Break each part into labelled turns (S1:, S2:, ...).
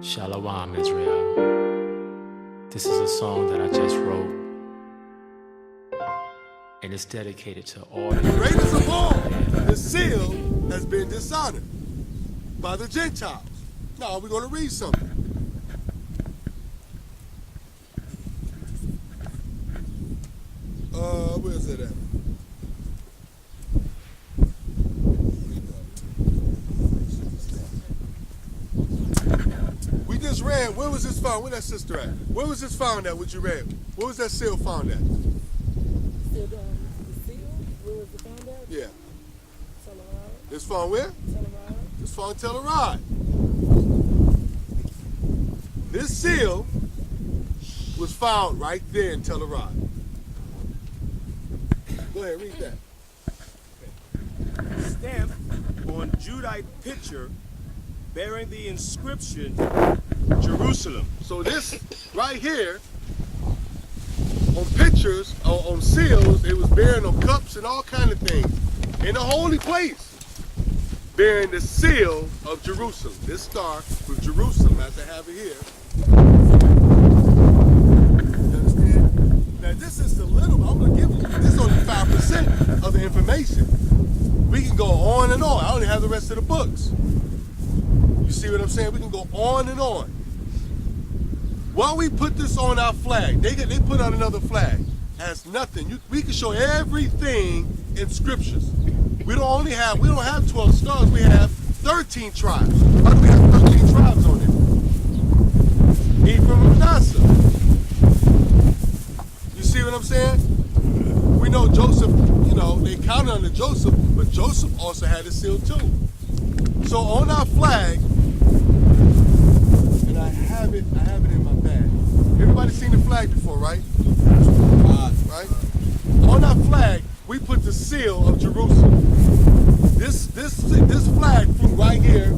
S1: Shalom, Israel. This is a song that I just wrote, and it's dedicated to all the
S2: greatest of all, the seal has been dishonored by the Gentiles. Now we're going to read something. Where's it at? We just read. Where was this found? Where that sister at? Where was this found at? What you read? Where was that seal found at?
S3: The seal? Where was it found at?
S2: Yeah.
S3: Teleride.
S2: It's found where?
S3: Teleride.
S2: It's found Teleride. This seal was found right there in Teleride. Go ahead, read that.
S4: Stamp on Judite picture bearing the inscription Jerusalem.
S2: So this right here, on pictures, on seals, it was bearing on cups and all kind of things. In a holy place, bearing the seal of Jerusalem. This star was Jerusalem, as I have it here. You understand? Now this is a little, I'm going to give you, this is only 5% of the information. We can go on and on. I only have the rest of the books. You see what I'm saying? We can go on and on. While we put this on our flag, they put out another flag. Has nothing. We can show everything in scriptures. We don't have 12 stars. We have 13 tribes. Why do we have 13 tribes on it? Ephraim and Manasseh. You see what I'm saying? We know Joseph. You know they counted under Joseph, but Joseph also had a seal too. So on our flag, and I have it in my bag. Everybody seen the flag before, right? Right? On our flag, we put the seal of Jerusalem. This flag flew right here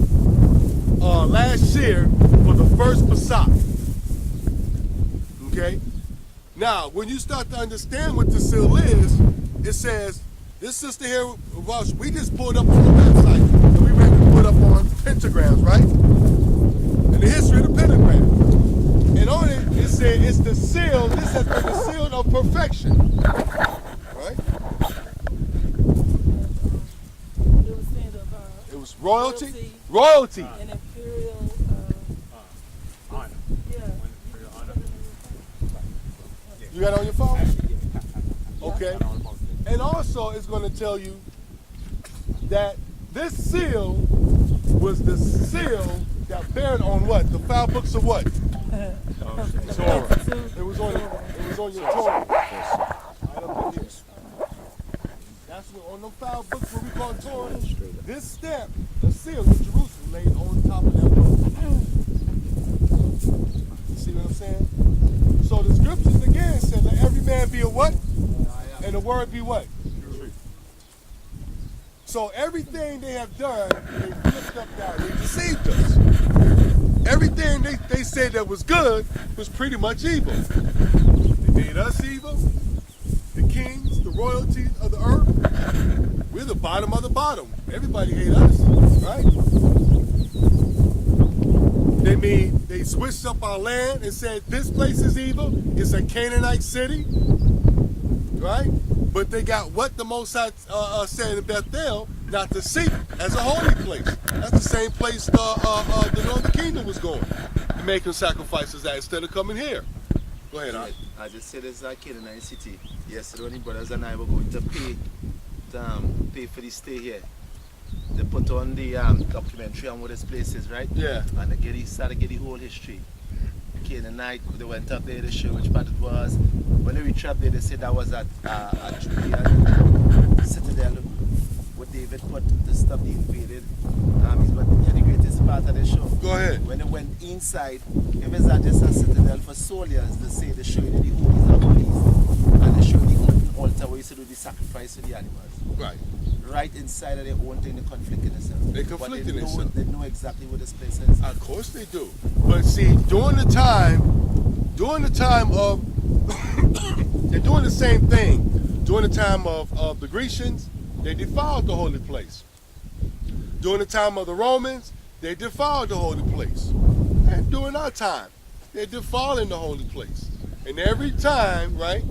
S2: last year for the first PASACH. Okay? Now, when you start to understand what the seal is, it says, this sister here, we just pulled up on the website, and we ready to put up on pentagrams, right? And the history of the pentagram. And on it, it said it's the seal, this has been the seal of perfection. Right? It was royalty. Royalty.
S3: And imperial
S4: Honor.
S3: yeah.
S2: You got it on your phone? Okay. And also it's going to tell you that this seal was the seal that bearing on what? The 5 books of what? Torah. It was on your Torah. Right up in here. That's what on them 5 books what we call Torah. This stamp, the seal of Jerusalem, laid on top of that book. You see what I'm saying? So the scriptures again said, let every man be a what? And the word be what? So everything they have done, they flipped up down. They deceived us. Everything they said that was good was pretty much evil. They made us evil. The kings, the royalties of the earth. We're the bottom of the bottom. Everybody hate us, right? They switched up our land and said this place is evil. It's a Canaanite city, right? But they got what the Most High said in Bethel, not to seek as a holy place. That's the same place the Northern Kingdom was going, making sacrifices at instead of coming here. Go ahead, Art.
S5: I just said it's a Canaanite city. Yesterday when the brothers and I were going to pay for the stay here. They put on the documentary on what this place is, right?
S2: Yeah.
S5: And they started to get the whole history. Canaanite, they went up there to show which part it was. When they reached up there, they said that was at Judean citadel where David put the stuff he invaded. But yeah, the greatest part of the show.
S2: Go ahead.
S5: When they went inside, if it's not just a citadel for soldiers, they show you the holies of holies. And they show the open altar where you used to do the sacrifice to the animals.
S2: Right.
S5: Right inside of their own thing, they conflict in themselves.
S2: They conflict in themselves.
S5: They know exactly what this place is.
S2: Of course they do. But see, during the time of, they're doing the same thing. During the time of the Grecians, they defiled the holy place. During the time of the Romans, They defiled the holy place. And during our time, they're defiling the holy place. And every time, right,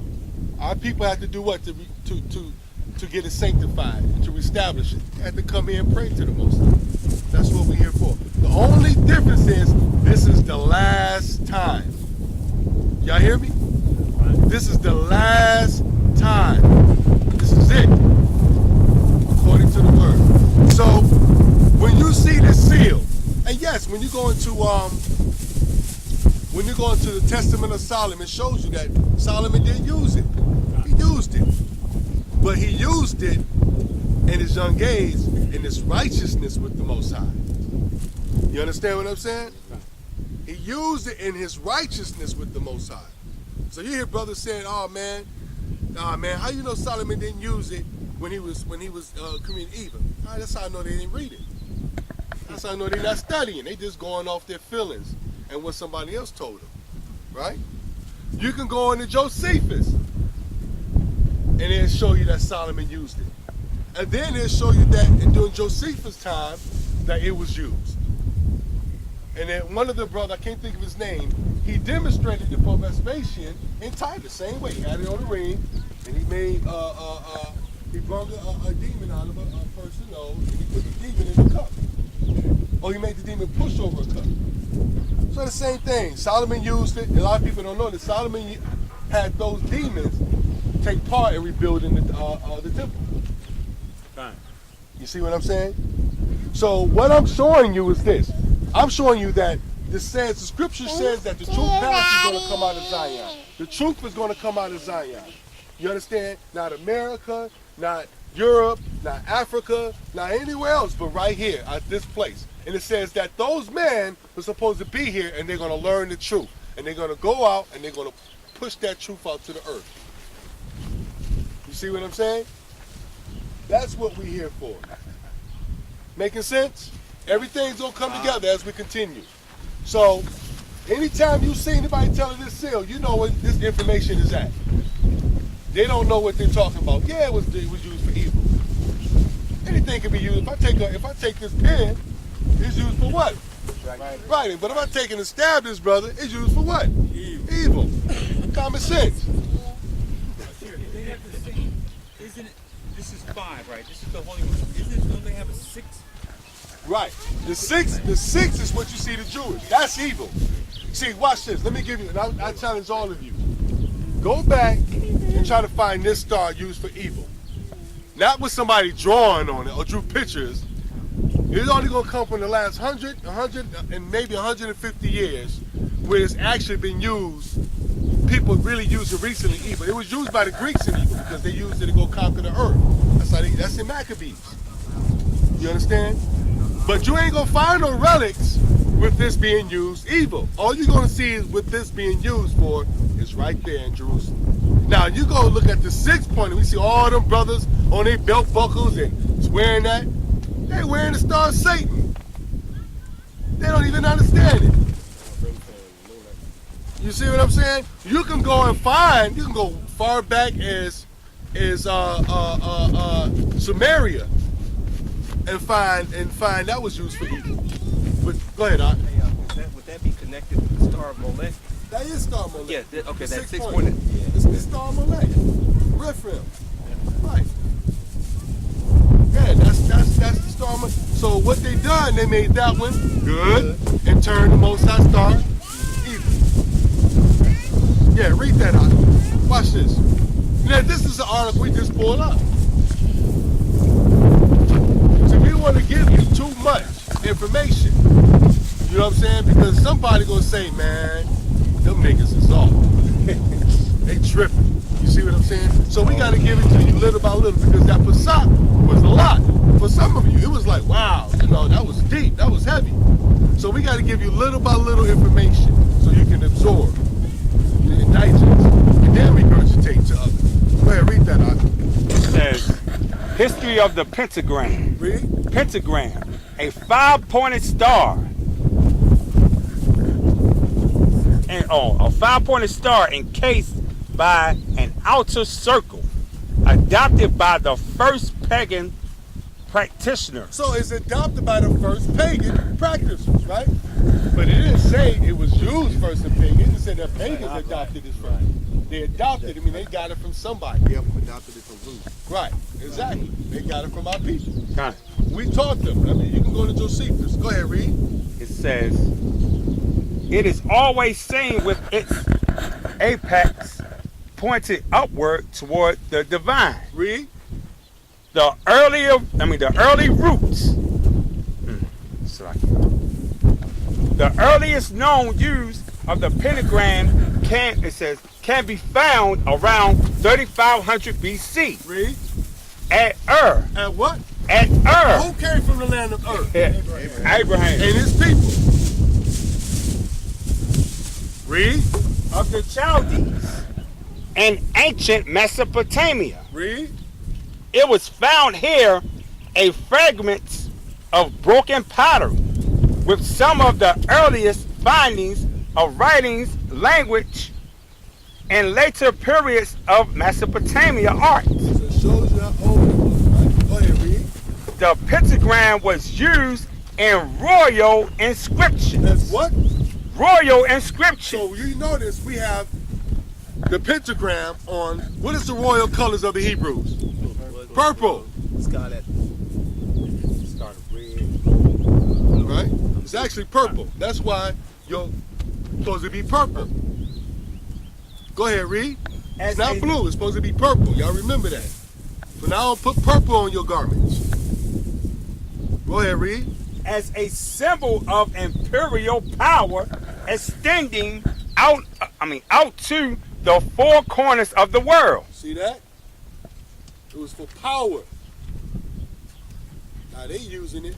S2: our people have to do what? To get it sanctified, to establish it. They have to come here and pray to the Most High. That's what we're here for. The only difference is this is the last time. Y'all hear me? This is the last time. This is it. According to the word. So when you see this seal, and yes, when you go into the Testament of Solomon, it shows you that Solomon did use it. He used it. But he used it in his young age in his righteousness with the Most High. You understand what I'm saying? He used it in his righteousness with the Most High. So you hear brothers saying, "Oh man, how you know Solomon didn't use it when he was committing evil?" That's how I know they didn't read it. That's how I know they're not studying. They just going off their feelings and what somebody else told them, right? You can go into Josephus and it'll show you that Solomon used it. And then it'll show you that during Josephus' time that it was used. And then one of the brothers, I can't think of his name, he demonstrated it for Vespasian in Titus, same way. He had it on the ring, and he made, he brought a demon out of a person's nose, and he put the demon in the cup. Or he made the demon push over a cup. So the same thing, Solomon used it. A lot of people don't know that Solomon had those demons take part in rebuilding the temple.
S4: Fine.
S2: You see what I'm saying? So what I'm showing you is this. I'm showing you that the scripture says that the true path is going to come out of Zion. The truth is going to come out of Zion. You understand? Not America, not Europe, not Africa, not anywhere else, but right here at this place. And it says that those men were supposed to be here and they're going to learn the truth. And they're going to go out and they're going to push that truth out to the earth. You see what I'm saying? That's what we're here for. Making sense? Everything's going to come together as we continue. So, anytime you see anybody telling this seal, you know what this information is at. They don't know what they're talking about. Yeah, it was used for evil. Anything can be used. If I take this pen, it's used for what? Writing. But if I take and stab this brother, it's used for what? Evil. Common sense.
S6: They have the same, isn't it? This is 5, right? This is the Holy One. Don't they have a 6?
S2: Right. The six is what you see the Jewish. That's evil. See, watch this. Let me give you, and I challenge all of you. Go back and try to find this star used for evil. Not with somebody drawing on it or drew pictures. It's only going to come from the last 100, and maybe 150 years where it's actually been used. People really used it recently evil. It was used by the Greeks in evil because they used it to go conquer the earth. That's in Maccabees. You understand? But you ain't going to find no relics with this being used evil. All you're going to see is with this being used for is right there in Jerusalem. Now, you go look at the 6th point, and we see all them brothers on their belt buckles and wearing that. They're wearing the star of Satan. They don't even understand it. You see what I'm saying? You can go and find, you can go far back as Samaria and find that was used for evil. But go ahead, Doc.
S6: Would that be connected to the Star of Molech?
S2: That is Star of Molech.
S6: Yeah, okay,
S2: The
S6: that's
S2: 6
S6: 6
S2: point.
S6: point.
S2: It's Star of Molech. Reference. Right. Yeah, that's the Star of Molech. So what they done, they made that one good and turned the Most High star evil. Yeah, read that out. Watch this. Now, this is an article we just pulled up. So we don't want to give you too much information. You know what I'm saying? Because somebody gonna say, man, them niggas is off. They tripping. You see what I'm saying? So we gotta give it to you little by little because that PASACH was a lot. For some of you, it was like, wow, you know, that was deep, that was heavy. So we gotta give you little by little information so you can absorb and digest. And then regurgitate to others. Go ahead, read that out.
S7: It says, history of the pentagram.
S2: Read.
S7: Pentagram, a 5-pointed star. And a 5-pointed star encased by an outer circle, adopted by the first pagan practitioners.
S2: So it's adopted by the first pagan practitioners, right? But it didn't say it was used first in pagan. It said that pagans adopted it first. They adopted it. I mean, they got it from somebody.
S5: They adopted it from who?
S2: Right, exactly. They got it from our people.
S7: Kind
S2: We taught them. I mean, you can go to Josephus. Go ahead, read.
S7: It says, it is always seen with its apex pointed upward toward the divine.
S2: Read.
S7: The early roots. The earliest known use of the pentagram can be found around 3500 BC.
S2: Read.
S7: At Ur.
S2: At what?
S7: At Ur.
S2: Who came from the land of Ur?
S7: Abraham.
S2: And his people. Read.
S7: Of the Chaldees in ancient Mesopotamia.
S2: Read.
S7: It was found here a fragment of broken pottery with some of the earliest findings of writings, language, and later periods of Mesopotamia art.
S2: So it shows you how old it was, right? Go ahead, read.
S7: The pentagram was used in royal inscriptions.
S2: That's what?
S7: Royal inscriptions.
S2: So you notice we have the pentagram on, what is the royal colors of the Hebrews? Purple.
S5: Scarlet.
S2: Right? It's actually purple. That's why you're supposed to be purple. Go ahead, read. It's not blue. It's supposed to be purple. Y'all remember that. So now put purple on your garments. Go ahead, read.
S7: As a symbol of imperial power extending out to the four corners of the world.
S2: See that? It was for power. Now they using it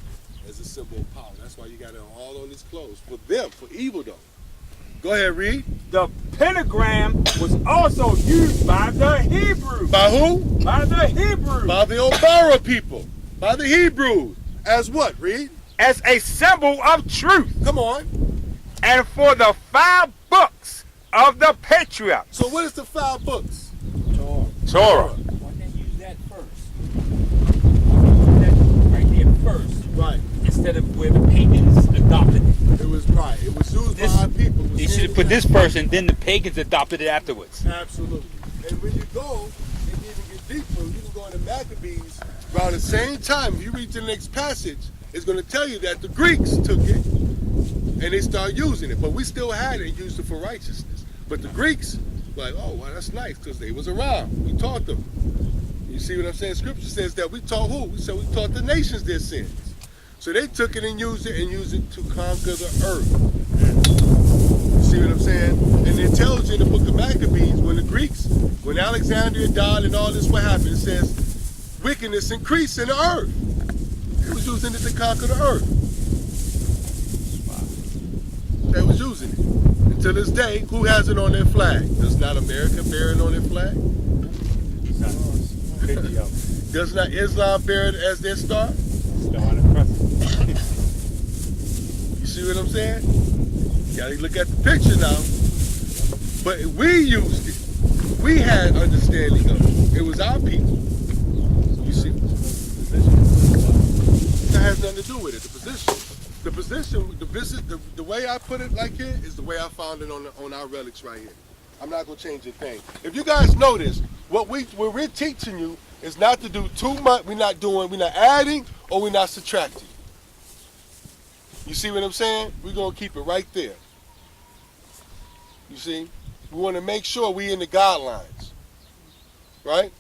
S2: as a symbol of power. That's why you got it all on his clothes. For them, for evil though. Go ahead, read.
S7: The pentagram was also used by the Hebrews.
S2: By who?
S7: By the Hebrews.
S2: By the Obara people. By the Hebrews. As what? Read.
S7: As a symbol of truth.
S2: Come on.
S7: And for the 5 books of the patriarchs.
S2: So what is the 5 books?
S7: Torah.
S6: Why can't you use that first? That right there first.
S2: Right.
S6: Instead of where the pagans adopted it.
S2: It was right. It was used by our people.
S6: They should have put this first and then the pagans adopted it afterwards.
S2: Absolutely. And when you go, and even get deeper, you can go into Maccabees around the same time. If you read the next passage, it's going to tell you that the Greeks took it and they started using it. But we still had it and used it for righteousness. But the Greeks, like, oh, well, that's nice because they was around. We taught them. You see what I'm saying? Scripture says that we taught who? So we taught the nations their sins. So they took it and used it to conquer the earth. You see what I'm saying? And it tells you in the book of Maccabees, when Alexander died and all this, what happened? It says wickedness increased in the earth. They was using it to conquer the earth. They was using it. And to this day, who has it on their flag? Does not America bear it on their flag? Does not Islam bear it as their star? You see what I'm saying? You gotta look at the picture now. But we used it. We had understanding of it. It was our people. You see? That has nothing to do with it. The way I put it like here is the way I found it on our relics right here. I'm not gonna change a thing. If you guys notice, what we're teaching you is not to do too much. We're not adding or we're not subtracting. You see what I'm saying? We're gonna keep it right there. You see? We want to make sure we in the guidelines. Right?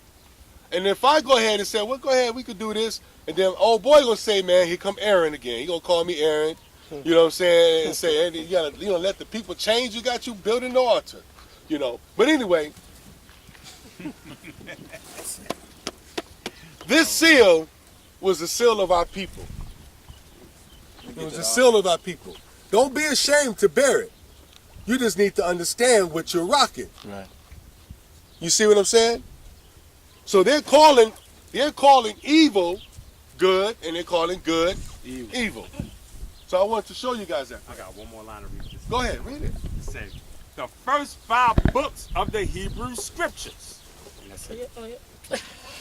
S2: And if I go ahead and say, well, go ahead, we could do this, and then old boy gonna say, man, here come Aaron again. He gonna call me Aaron. You know what I'm saying? And say, hey, you gotta, let the people change. You got you building the altar. You know. But anyway, this seal was a seal of our people. It was a seal of our people. Don't be ashamed to bear it. You just need to understand what you're rocking.
S5: Right.
S2: You see what I'm saying? So they're calling evil good, and they're calling good evil. So I want to show you guys that.
S7: I got one more line to read.
S2: Go ahead, read it.
S7: It says, the first 5 books of the Hebrew scriptures. And that's it.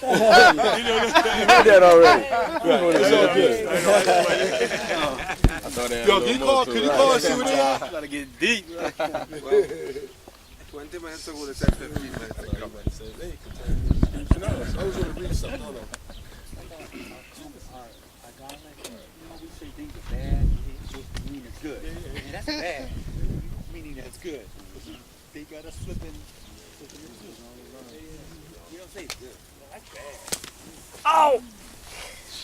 S2: that already. It's all good. Yo, can you call and see what they are?
S6: Gotta get deep.
S8: 20 minutes ago, they said 15 minutes ago.
S2: I was going to read something. Hold on.
S6: We say things are bad, meaning it's good. And that's bad, meaning that's good. They got us flipping the two. We don't say it's good. That's bad.
S7: Oh!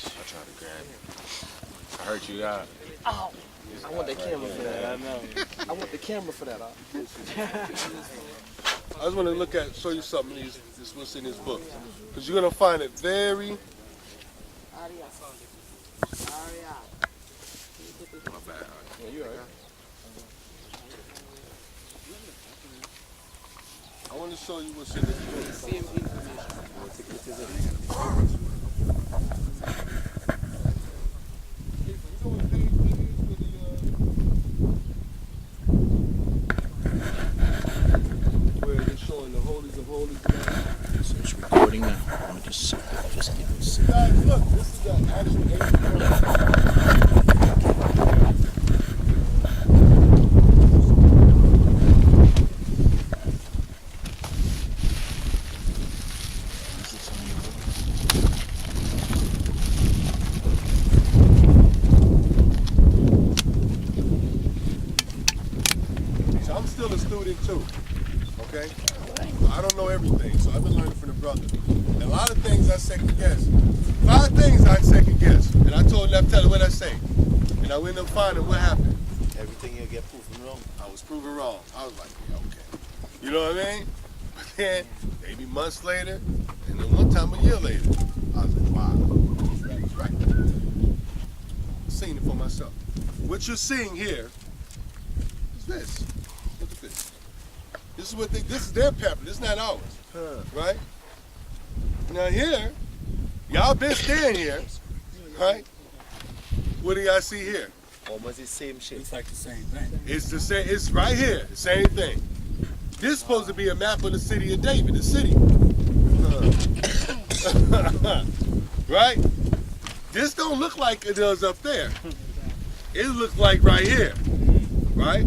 S1: I tried to grab it. I hurt you out.
S7: Oh!
S8: I want the camera for that. I know. I want the camera for that.
S2: I just want to show you something. This is what's in this book, because you're gonna find it very.
S8: My bad.
S2: Yeah, you alright. I want to show you what's in this book. Where they're showing the holies of holies.
S1: So it's recording now. I'm gonna just give it a second.
S2: Guys, look, this is the actual So I'm still a student too, okay? I don't know everything, so I've been learning from the brother. And a lot of things I second guess. 5 things I second guess. And I told him, tell him what I say. And I went up finding what happened.
S5: Everything you get proven wrong.
S2: I was proven wrong. I was like, yeah, okay. You know what I mean? But then, maybe months later, and then one time a year later, I was like, wow, he's right. I've seen it for myself. What you're seeing here is this. Look at this. This is their pepper. This is not ours. Right? Now here, y'all been staying here, right? What do y'all see here?
S5: Almost the same shit.
S6: It's like the same thing.
S2: It's the same. It's right here. The same thing. This is supposed to be a map of the city of David, the city. Right? This don't look like it does up there. It looks like right here. Right?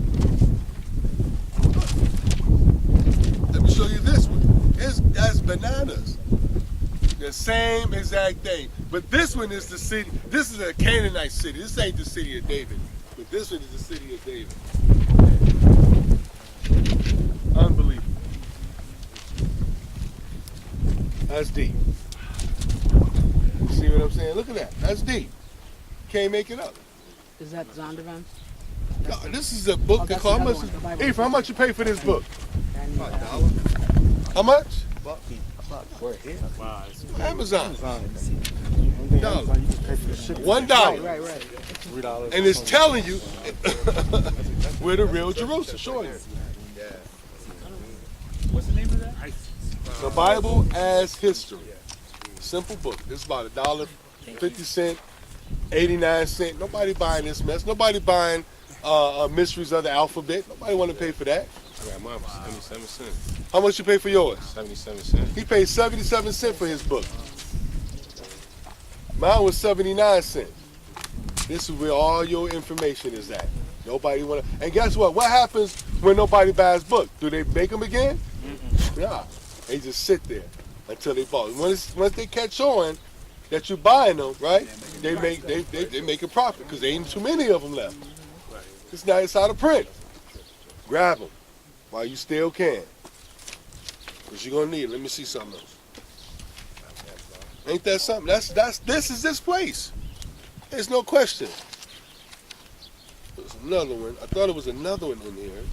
S2: Let me show you this one. That's bananas. The same exact thing. But this one is the city. This is a Canaanite city. This ain't the city of David. But this one is the city of David. Unbelievable. That's deep. You see what I'm saying? Look at that. That's deep. Can't make it up.
S3: Is that Zondervan?
S2: God, this is a book that called. How much you pay for this book? How much?
S1: Wow.
S2: Amazon. $1.
S3: Right.
S2: And it's telling you where the real Jerusalem. Showing you.
S6: What's the name of that?
S2: The Bible as History. Simple book. It's about $1.50, 89 cents. Nobody buying this mess. Nobody buying Mysteries of the Alphabet. Nobody want to pay for that.
S1: I got mine for 77 cents.
S2: How much you pay for yours?
S1: 77 cents.
S2: He paid 77 cents for his book. Mine was 79 cents. This is where all your information is at. Nobody want to. And guess what? What happens when nobody buys book? Do they make them again? Yeah. They just sit there until they bought. Once they catch on that you're buying them, right? They make a profit because there ain't too many of them left. It's out of print. Grab them while you still can. Because you're gonna need it. Let me see something else. Ain't that something? This is this place. There's no question. There's another one. I thought it was another one in here.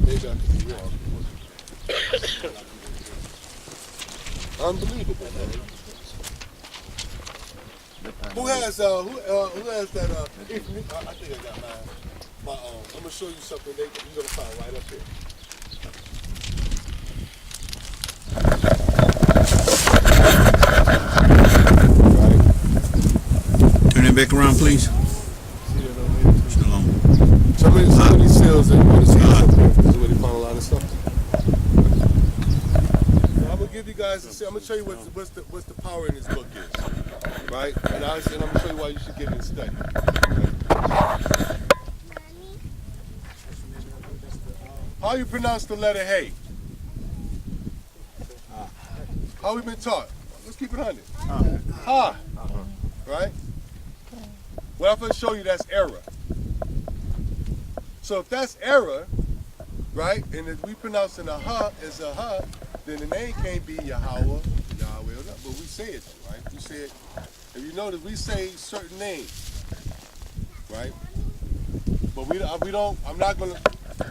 S2: Maybe I could be wrong. Unbelievable, man. Who has that? I think I got mine. I'm gonna show you something you're gonna find right up here.
S6: Turn it back around, please. Shalom.
S2: Some of these seals that you want to see up here. This is where they find a lot of stuff. I'm gonna give you guys. I'm gonna show you what's the power in this book is, right? And I'm gonna show you why you should get it and study. Right? How you pronounce the letter Hey? How we been taught? Let's keep it 100. Ha. Right? Well, I'm going to show you that's error. So if that's error, right, and if we pronouncing a ha as a ha, then the name can't be YAHUAH, Yahweh, or not. But we say it, right? We say it. If you notice, we say certain names, right? But we don't. I'm not going to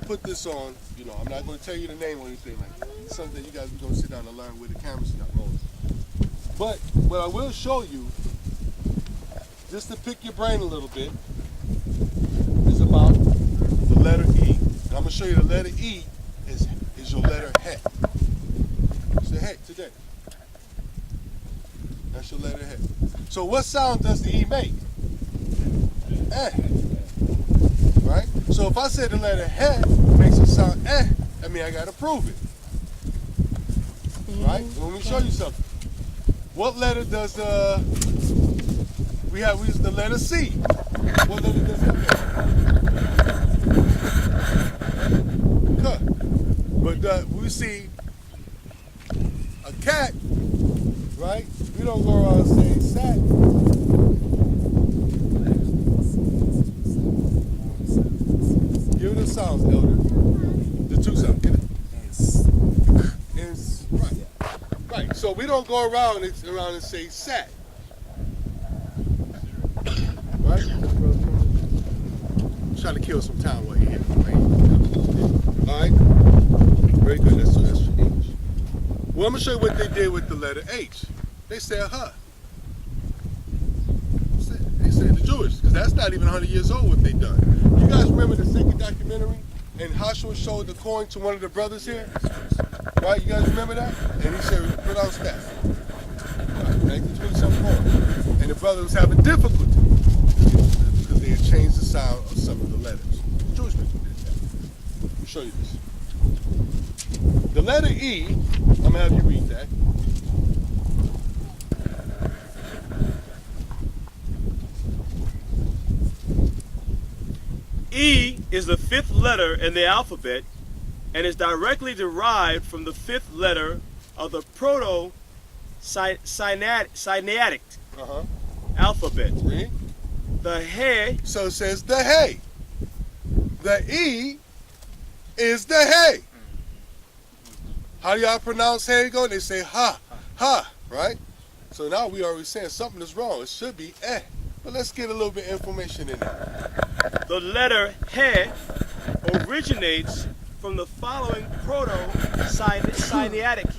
S2: put this on. You know, I'm not going to tell you the name or anything like that. It's something you guys are going to sit down and learn with the camera's not rolling. But what I will show you, just to pick your brain a little bit, is about the letter E. And I'm going to show you the letter E is your letter He. Say He today. That's your letter He. So what sound does the E make? Eh. Right? So if I say the letter He makes it sound eh, I mean I got to prove it. Right? Let me show you something. What letter does we use the letter C? What letter does that make? Huh. But we see a cat, right? We don't go around saying sat. Give it the sounds, Elder. The two sounds. Get it? Right. Right. So we don't go around and say sat. Right? I'm trying to kill some time while you're here. Right? Alright? Very good. That's for English. Well, I'm going to show you what they did with the letter H. They said huh. They said the Jewish, because that's not even 100 years old what they done. You guys remember the second documentary? And Joshua showed the coin to one of the brothers here? Right? You guys remember that? And he said, pronounce that. Right, 1920-something coin. And the brother was having difficulty because they had changed the sound of some of the letters. The Jewish people did that. Let me show you this. The letter E, I'm going to have you read that.
S4: E is the fifth letter in the alphabet and is directly derived from the fifth letter of the Proto-Sinaitic alphabet.
S2: Read.
S4: The He.
S2: So it says the He. The E is the He. How do y'all pronounce He? Go? They say ha, ha, right? So now we already saying something is wrong. It should be eh. But let's get a little bit of information in there.
S4: The letter He originates from the following Proto-Sinaitic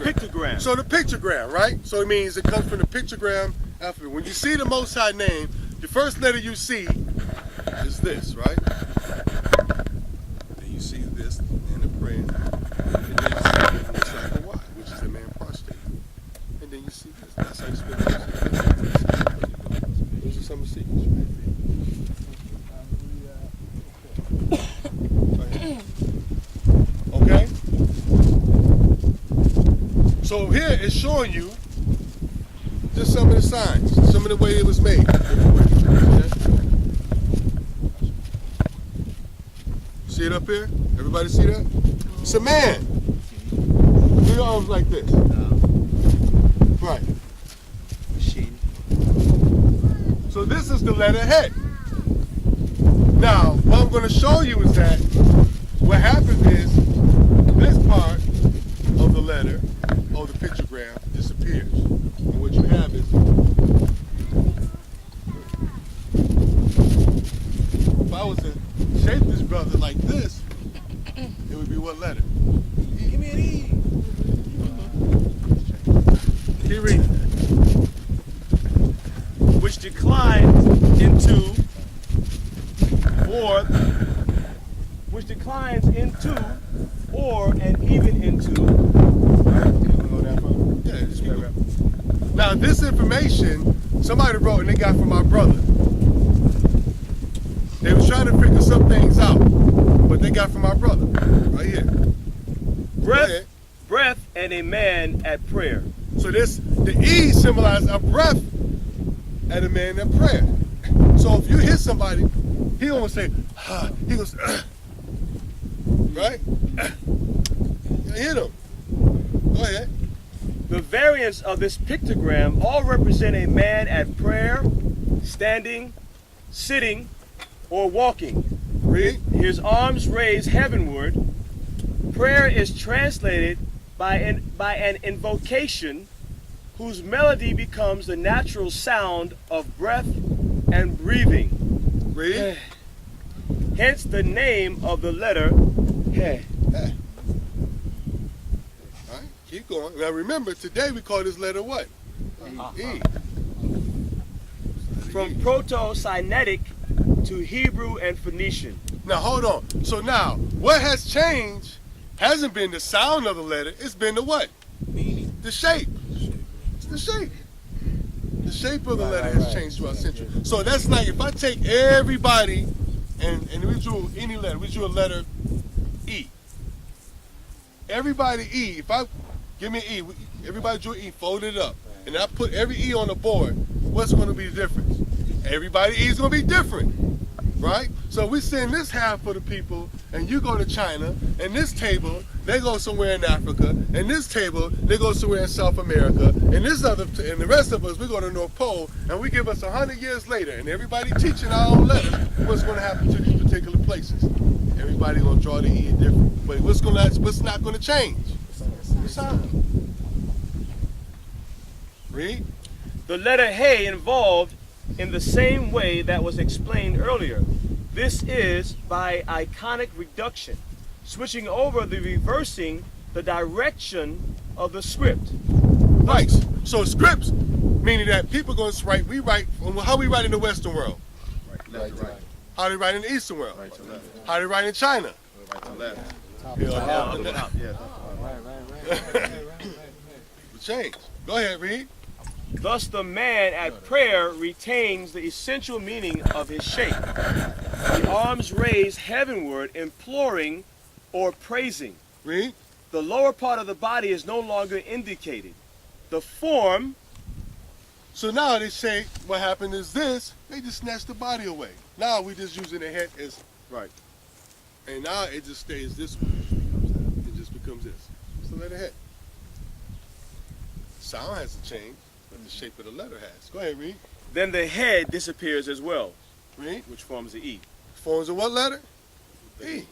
S4: pictogram.
S2: So the pictogram, right? So it means it comes from the pictogram alphabet. When you see the Most High name, the first letter you see is this, right? Then you see this in the print. And then you see it looks like a Y, which is the man prostrate. And then you see this. That's how you spell it. Those are some of the secrets, right? Okay? So here it's showing you just some of the signs, some of the way it was made. See it up here? Everybody see that? It's a man. Three arms like this. Right.
S6: Machine.
S2: So this is the letter He. Now, what I'm going to show you is that what happens is this part of the letter, or the pictogram, disappears. And what you have is, if I was to shape this brother like this, it would be what letter? E. Give me an E. Keep reading.
S4: Which declines into or and even into.
S2: Now this information somebody wrote and they got from my brother. They was trying to figure some things out, but they got from my brother right here.
S4: Breath and a man at prayer.
S2: So the E symbolizes a breath and a man at prayer. So if you hit somebody, he won't say, he goes, right? You hit him. Go ahead.
S4: The variants of this pictogram all represent a man at prayer, standing, sitting, or walking.
S2: Read.
S4: His arms raised heavenward. Prayer is translated by an invocation whose melody becomes the natural sound of breath and breathing.
S2: Read.
S4: Hence the name of the letter He.
S2: All right, keep going. Now remember, today we call this letter what? E.
S4: From Proto-Sinaitic to Hebrew and Phoenician.
S2: Now hold on. So now, what has changed hasn't been the sound of the letter, it's been the what? The shape. It's the shape. The shape of the letter has changed throughout centuries. So that's like if I take everybody and we drew any letter, we drew a letter E. Everybody E, give me an E, everybody drew E, fold it up. And I put every E on the board, what's going to be the difference? Everybody E is going to be different, right? So we send this half for the people, and you go to China, and this table, they go somewhere in Africa, and this table, they go somewhere in South America, and and the rest of us, we go to North Pole, and we give us 100 years later, and everybody teaching our own letters, what's going to happen to these particular places. Everybody going to draw the E different. But what's not going to change? The sound. Read.
S4: The letter He involved in the same way that was explained earlier. This is by iconic reduction, switching over reversing the direction of the script.
S2: Right. So scripts, meaning that people are going to write, we write, how we write in the Western world?
S5: Left to right.
S2: How they write in the Eastern world?
S5: Right to left.
S2: How they write in China?
S5: Right to left.
S2: Change. Go ahead, read.
S4: Thus the man at prayer retains the essential meaning of his shape. The arms raised heavenward, imploring or praising.
S2: Read.
S4: The lower part of the body is no longer indicated. The form.
S2: So now they say what happened is this, they just snatched the body away. Now we just using the head as right. And now it just stays this way. It just becomes this. So let it head. Sound hasn't changed, but the shape of the letter has. Go ahead, read.
S4: Then the head disappears as well.
S2: Read.
S4: Which forms the E.
S2: Forms of what letter? E.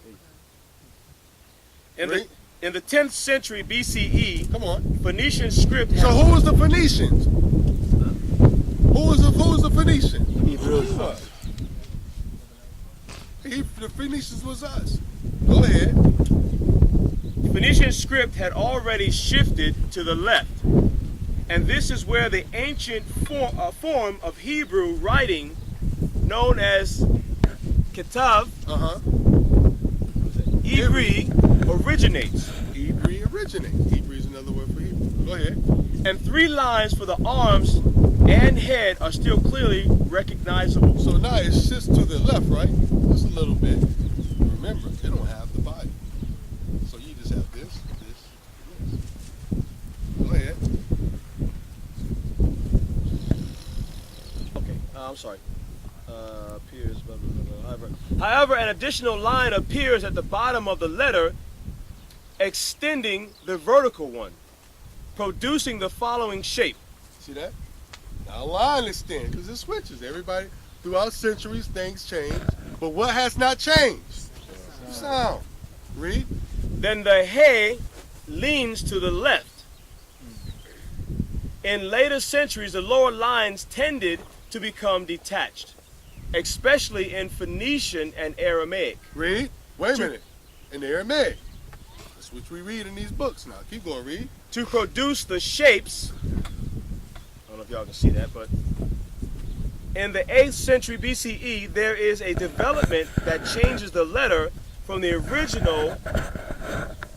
S4: In the 10th century BCE,
S2: come on,
S4: Phoenician script.
S2: So who was the Phoenicians? Who was the Phoenician?
S8: Hebrews.
S2: The Phoenicians was us. Go ahead.
S4: Phoenician script had already shifted to the left, and this is where the ancient form of Hebrew writing, known as Ketav, Hebrew, originates.
S2: Hebrew originates. Hebrew is another word for Hebrew. Go ahead.
S4: And 3 lines for the arms and head are still clearly recognizable.
S2: So now it shifts to the left, right? Just a little bit. Remember, they don't have the body. So you just have this. Go ahead.
S4: Okay, I'm sorry. Appears, blah, blah, blah, blah. However, an additional line appears at the bottom of the letter, extending the vertical one, producing the following shape.
S2: See that? Now line extend, because it switches. Everybody, throughout centuries, things change. But what has not changed? Sound. Read.
S4: Then the He leans to the left. In later centuries, the lower lines tended to become detached, especially in Phoenician and Aramaic.
S2: Read. Wait a minute. In Aramaic. That's what we read in these books now. Keep going, read.
S4: To produce the shapes, I don't know if y'all can see that, but in the 8th century BCE, there is a development that changes the letter from the original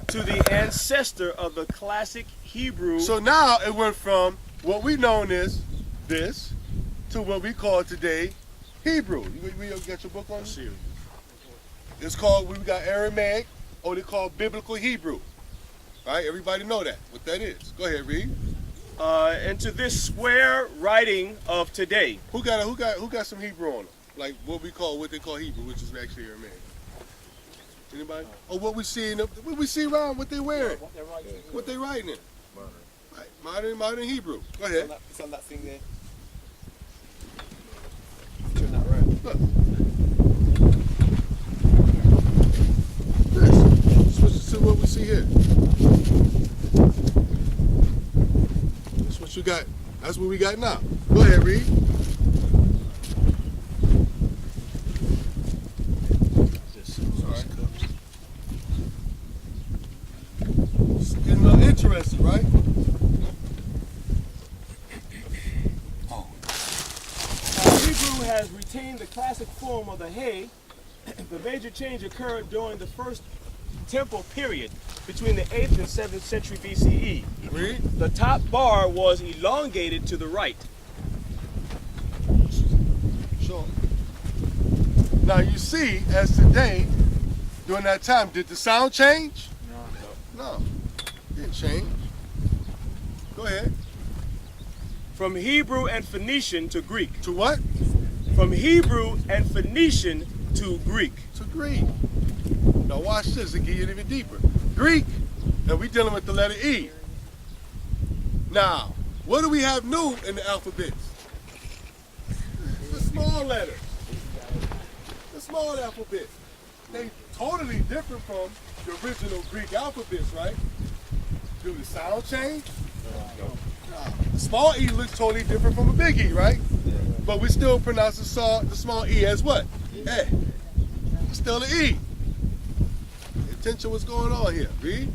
S4: to the ancestor of the classic Hebrew.
S2: So now it went from what we know as this to what we call today Hebrew. We got your book on it? It's called, we got Aramaic, or they call Biblical Hebrew. All right, everybody know that, what that is. Go ahead, read.
S4: Into this square writing of today.
S2: Who got some Hebrew on them? Like what they call Hebrew, which is actually Aramaic. Anybody? Or what we see around, what they wearing, what they writing in. Right, modern Hebrew. Go ahead.
S8: It's on that thing there. Turn that around.
S2: Look. This. Switch it to what we see here. That's what you got. That's what we got now. Go ahead, read. It's interesting, right?
S4: Hebrew has retained the classic form of the hay. The major change occurred during the first temple period between the 8th and 7th century BCE.
S2: Read.
S4: The top bar was elongated to the right.
S2: Sure. Now you see, as today, during that time, did the sound change? No. It didn't change. Go ahead.
S4: From Hebrew and Phoenician to Greek.
S2: To what?
S4: From Hebrew and Phoenician to Greek.
S2: To Greek. Now watch this, it get even deeper. Greek, and we dealing with the letter E. Now, what do we have new in the alphabets? The small letters. The small alphabet. They totally different from the original Greek alphabets, right? Do the sound change? No. The small E looks totally different from a big E, right? But we still pronounce the small E as what? Eh. It's still an E. Pay attention what's going on here. Read.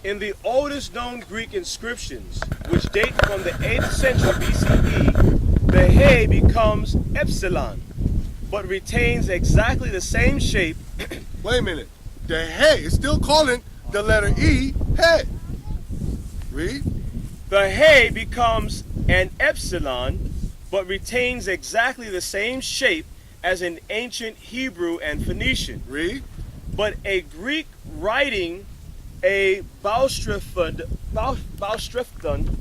S4: In the oldest known Greek inscriptions, which date from the 8th century BCE, the hay becomes epsilon, but retains exactly the same shape.
S2: Wait a minute. The hay is still calling the letter E head. Read.
S4: The hay becomes an epsilon, but retains exactly the same shape as in ancient Hebrew and Phoenician.
S2: Read.
S4: But a Greek writing a baustrifton,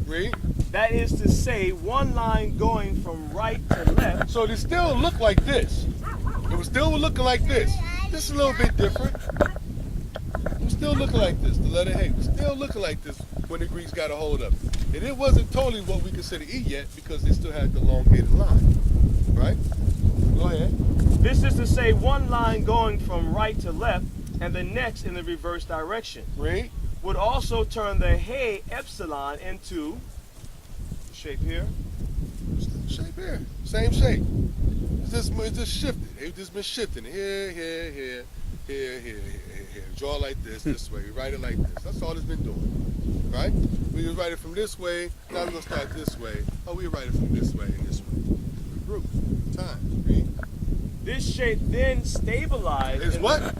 S2: Read.
S4: that is to say, one line going from right to left.
S2: So they still look like this. It was still looking like this. Just a little bit different. It was still looking like this. The letter hay was still looking like this when the Greeks got a hold of it. And it wasn't totally what we consider E yet because they still had the elongated line. Right? Go ahead.
S4: This is to say, one line going from right to left and the next in the reverse direction.
S2: Read.
S4: Would also turn the hay epsilon into shape here.
S2: Shape here. Same shape. It's just shifted. It's just been shifting. Here. Draw like this way. We write it like this. That's all it's been doing. Right? We just write it from this way. Now we're going to start this way. Oh, we write it from this way and this way. Group. Time. Read.
S4: This shape then stabilized.
S2: Is what?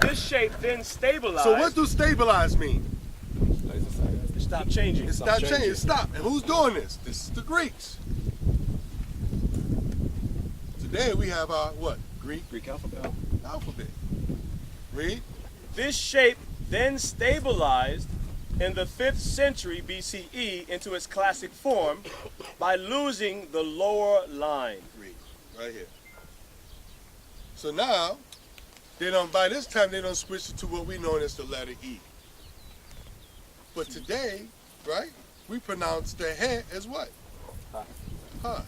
S4: This shape then stabilized.
S2: So what do stabilize mean?
S4: Stop changing.
S2: It stopped changing. It stopped. And who's doing this? This is the Greeks. Today we have our what? Greek alphabet. Read.
S4: This shape then stabilized in the 5th century BCE into its classic form by losing the lower line.
S2: Read. Right here. So now, by this time they don't switch it to what we know as the letter E. But today, right, we pronounce the he as what? Huh.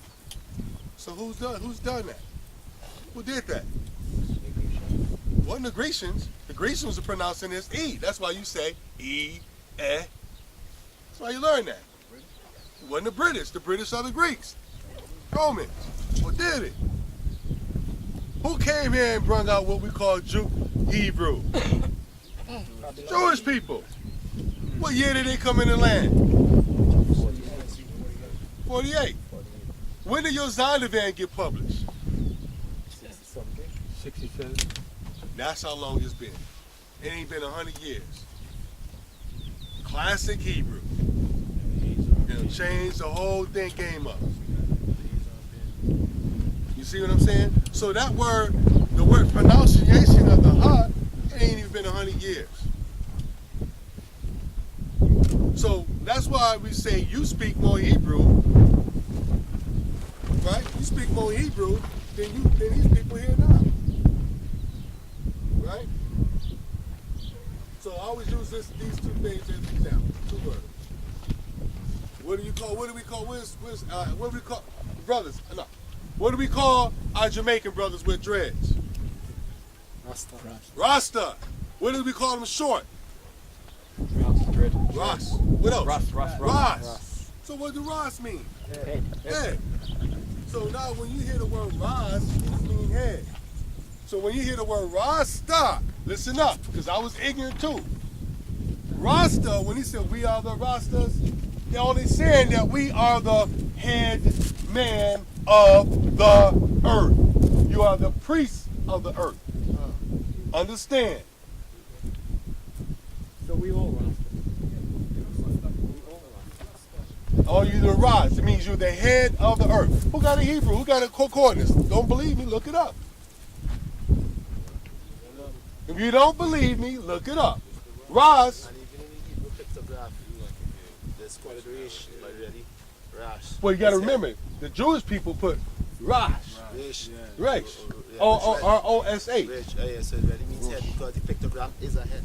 S2: So who's done that? Who did that? Wasn't the Grecians. The Grecians are pronouncing this E. That's why you say E, eh. That's why you learn that. It wasn't the British. The British are the Greeks. Romans. What did it? Who came here and brought out what we call Hebrew? Jewish people. What year did they come in the land? 48. When did your Zondervan get published?
S7: 67.
S2: That's how long it's been. It ain't been 100 years. Classic Hebrew. It'll change the whole thing game up. You see what I'm saying? So that word, the word pronunciation of the ha, it ain't even been 100 years. why we say you speak more Hebrew, right? You speak more Hebrew than these people here now, right? So I always use these two things as examples, two words. What do we call, brothers, no. What do we call our Jamaican brothers with dreads?
S8: Rasta.
S2: Rasta. What do we call them short? Ross. What else? Ross. So what do Ross mean? Head. So now when you hear the word Ross, it means head. So when you hear the word Rasta, listen up, because I was ignorant too. Rasta, when he said we are the Rastas, they're only saying that we are the head man of the earth. You are the priest of the earth. Understand?
S8: So we all Rasta.
S2: Oh, you're the Ras. It means you're the head of the earth. Who got a Hebrew? Who got a concordance? Don't believe me? Look it up. If you don't believe me, look it up. Ras.
S5: And even in the Hebrew pictograph, there's quadration already. Rash.
S2: Well, you got to remember, the Jewish people put Rash.
S5: Resh.
S2: Resh. R-O-S-H.
S5: Resh. Yes, so it already means head because the pictograph is a head.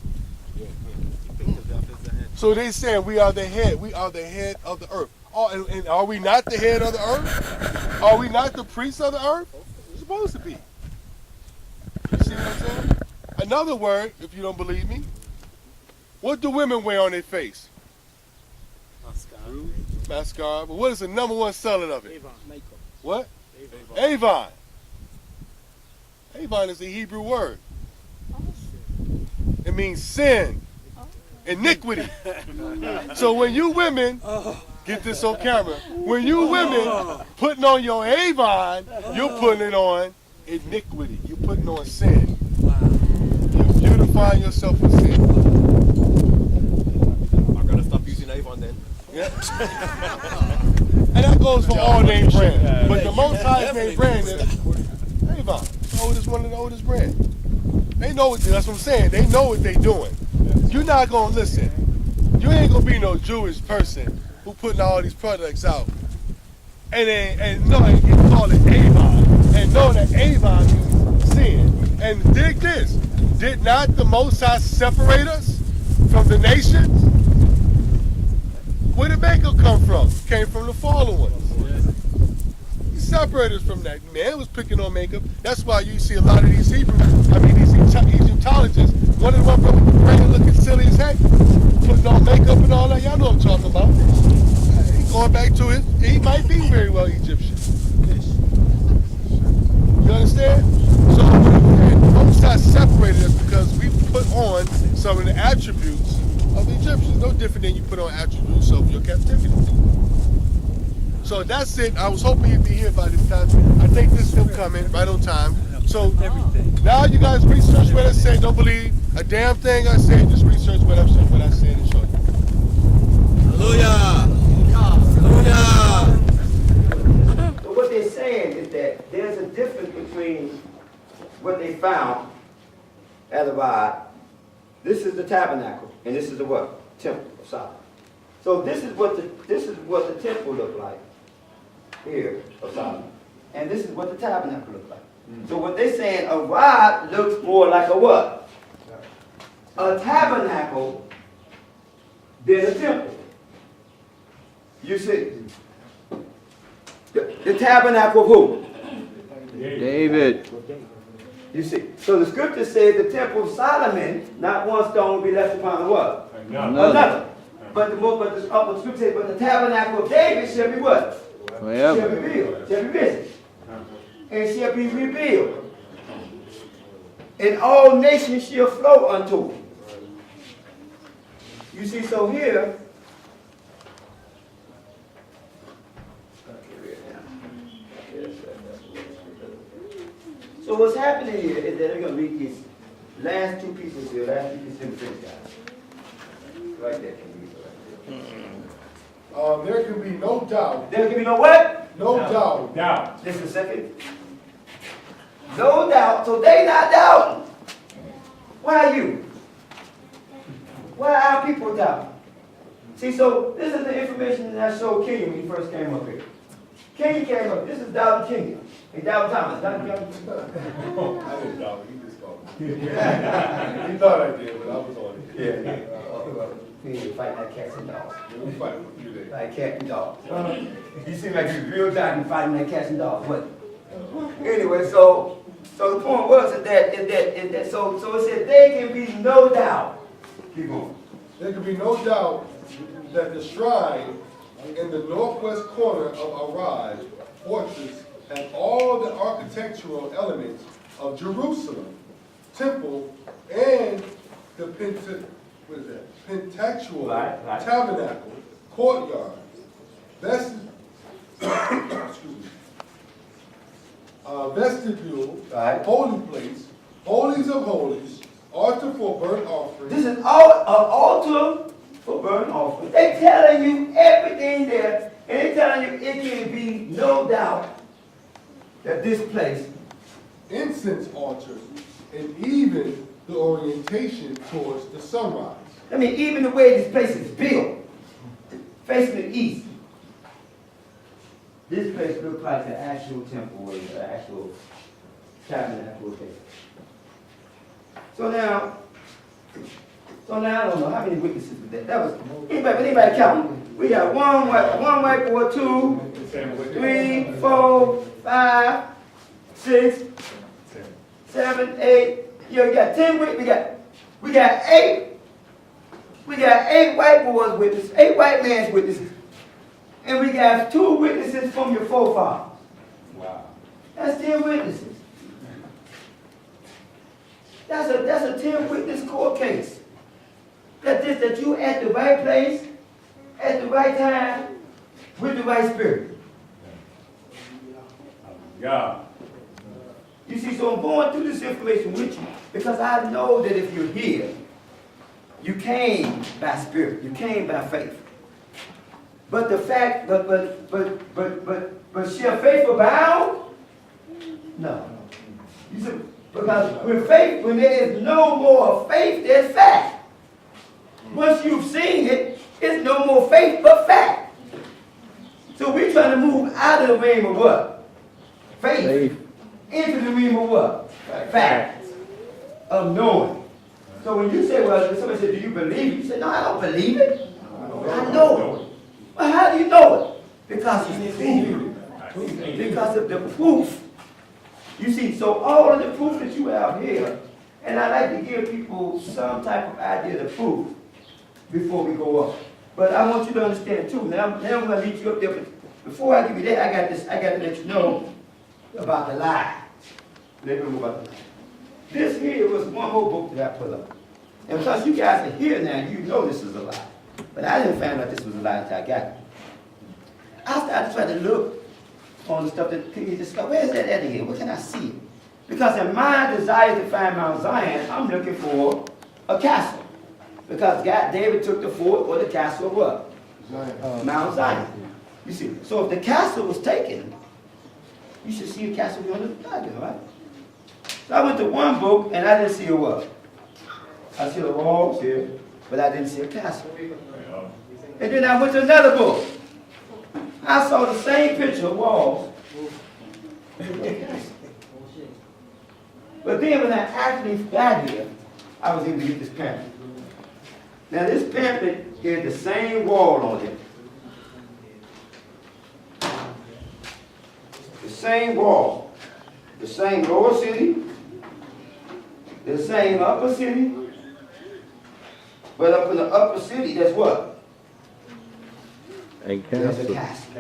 S5: The pictograph is a head.
S2: So they saying we are the head. We are the head of the earth. Oh, and are we not the head of the earth? Are we not the priests of the earth? We're supposed to be. You see what I'm saying? Another word, if you don't believe me, what do women wear on their face? Mascara. But what is the number one selling of it?
S8: Avon. Makeup.
S2: What? Avon. Avon is a Hebrew word. It means sin, iniquity. So when you women, get this on camera, when you women putting on your Avon, you're putting it on iniquity. You're putting on sin. You're beautifying yourself with sin.
S8: I'm gonna stop using Avon then.
S2: Yeah. And that goes for all name brands. But the most highest name brand is Avon. It's one of the oldest brands. They know what, that's what I'm saying. They know what they're doing. You're not going to listen. You ain't going to be no Jewish person who putting all these products out and know and call it Avon and know that Avon means sin. And dig this. Did not the Most High separate us from the nations? Where did makeup come from? Came from the fallen ones. He separated us from that. Man was picking on makeup. That's why you see a lot of these these Egyptologists, one of the ones with the brain looking silly as heck, putting on makeup and all that. Y'all know what I'm talking about. He going back to it. He might be very well Egyptian. You understand? So Most High separated us because we put on some of the attributes of the Egyptians. No different than you put on attributes of your captivity. So that's it. I was hoping you'd be here by this time. I think this is him coming right on time. So now you guys research what I said. Don't believe a damn thing I said. Just research what I said and show you.
S5: Hallelujah.
S9: So what they're saying is that there's a difference between what they found at Abad. This is the tabernacle, and this is the what? Temple of Solomon. So this is what the temple looked like here of Solomon, and this is what the tabernacle looked like. So what they're saying, a rod looks more like a what? A tabernacle than a temple. You see, the tabernacle of who?
S10: David.
S9: You see, so the scripture says the temple of Solomon, not one stone will be left upon the what? Another. But the scripture says, but the tabernacle of David shall be what?
S10: Forever.
S9: Shall be revealed, shall be risen, and shall be revealed. And all nations shall flow unto it. You see, so here, so what's happening here is that we're going to read these last two pieces here, last two pieces in the guys. Right there.
S2: There can be no doubt.
S9: There can be no what?
S2: No doubt.
S9: Listen a second. No doubt. So they not doubting. Why are you? Why are our people doubting? See, so this is the information that I showed Kenyon when he first came up here. Kenyon came up. This is Dr. Kenyon. Hey, Dr. Thomas. Dr. Thomas.
S2: I didn't doubt it. He just called me. He thought I did, but I was on it.
S9: Yeah. We ain't fighting like cats and dogs.
S2: We fight for a few days.
S9: Like cat and dogs. You seem like you're real doctor fighting like cats and dogs. What? Anyway, so the point was that so it said there can be no doubt. Keep going.
S2: There can be no doubt that the shrine in the northwest corner of Arad fortress had all the architectural elements of Jerusalem, temple, and the pentectual tabernacle, courtyard, vestibule, holy place, holies of holies, altar for burnt offering.
S9: This is all an altar for burnt offering. They're telling you everything there, and they're telling you it can be no doubt that this place,
S2: incense altars, and even the orientation towards the sunrise.
S9: I mean, even the way this place is built, facing the east, this place looks like an actual temple, an actual tabernacle. So now I don't know how many witnesses was that. That was anybody count? We got one white boy, 2, 3, 4, 5, 6, 7, 8. You know, we got 10 witnesses. We got 8. We got 8 white boys witnesses, 8 white man's witnesses, and we got 2 witnesses from your forefathers. Wow. That's 10 witnesses. That's a 10 witness court case. That you at the right place, at the right time, with the right spirit.
S2: Yeah.
S9: You see, so I'm going through this information with you because I know that if you're here, you came by spirit, you came by faith. But the fact, but shall faith abound? No. You see, because when there is no more faith, there's fact. Once you've seen it, it's no more faith but fact. So we're trying to move out of the realm of what? Faith. Into the realm of what? Fact. Of knowing. So when you say, well, somebody said, do you believe it? You say, no, I don't believe it. I know it. Well, how do you know it? Because it's seen it. Because of the proof. You see, so all of the proof that you have here, and I like to give people some type of idea of the proof before we go up. But I want you to understand too. Now I'm going to meet you up there. But before I give you that, I got to let you know about the lie. Let me know about the lie. This here was one whole book that I put up. And because you guys are here now, you know this is a lie. But I didn't find out this was a lie until I got it. I started to try to look on the stuff that people discover. Where is that at here? Where can I see it? Because in my desire to find Mount Zion, I'm looking for a castle. Because David took the fort or the castle of what? Zion. Mount Zion. You see, so if the castle was taken, you should see a castle on the dragon, right? So I went to one book and I didn't see a what? I see the walls here, but I didn't see a castle. And then I went to another book. I saw the same picture of walls. But then when I actually got here, I was able to get this pamphlet. Now this pamphlet is the same wall on it. The same wall. The same lower city. The same upper city. But up in the upper city, that's what? There's a castle.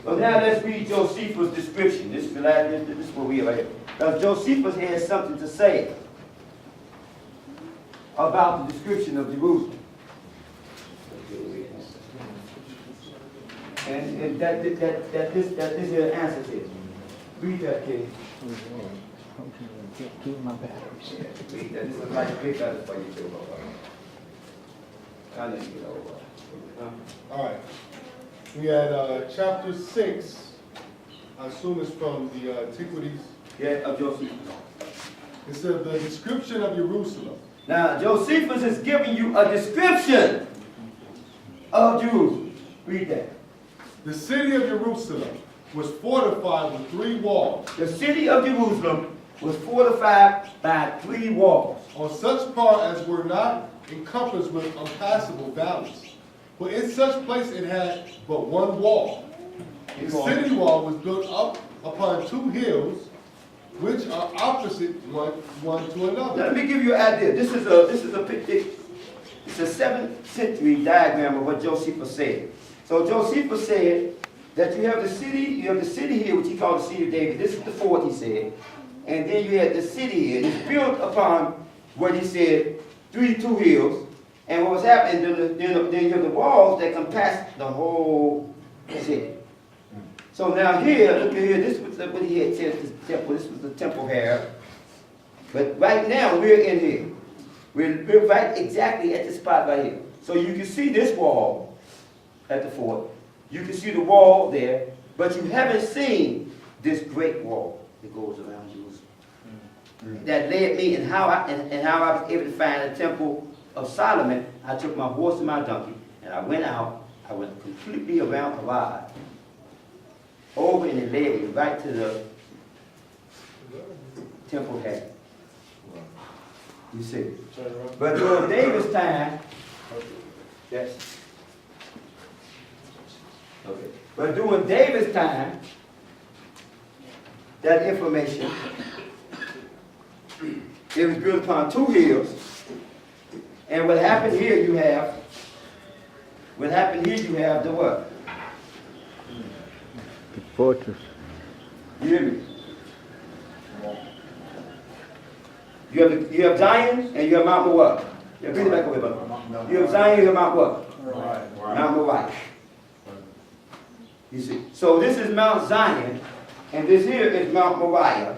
S9: So now let's read Josephus' description. This is what we have here. Because Josephus has something to say about the description of Jerusalem. And that this here answers it. Read that, kid.
S10: Get my batteries.
S9: Read that. This is like a big letter for you too. I know you know.
S2: All right. We had chapter 6. I assume it's from the Antiquities.
S9: Yeah, of Josephus.
S2: It said the description of Jerusalem.
S9: Now, Josephus is giving you a description of Jerusalem. Read that.
S2: The city of Jerusalem was fortified with 3 walls.
S9: The city of Jerusalem was fortified by 3 walls.
S2: On such part as were not encompassed with impassable valleys. For in such place it had but 1 wall. The city wall was built up upon 2 hills, which are opposite one to another.
S9: Let me give you an idea. This is a picture. It's a 7th century diagram of what Josephus said. So Josephus said that you have the city here, which he called the city of David. This is the fort, he said. And then you had the city here. It's built upon what he said, 2 hills. And what was happening, then you have the walls that compass the whole city. So now here, look at here, this was what he had said, this temple. This was the temple here. But right now, we're in here. We're right exactly at the spot right here. So you can see this wall at the fort. You can see the wall there, but you haven't seen this great wall that goes around Jerusalem. That led me, and how I was able to find the temple of Solomon. I took my horse and my donkey, and I went out. I went completely around the ride, over, and it led me right to the temple head. You see. But during David's time, yes. Okay. But during David's time, that information, it was built upon 2 hills. And what happened here, you have the what?
S10: The fortress.
S9: You hear me? You have Zion and you have Mount Moriah. Yeah, bring it back over, brother. You have Zion, you have Mount what? Mount Moriah. You see. So this is Mount Zion, and this here is Mount Moriah.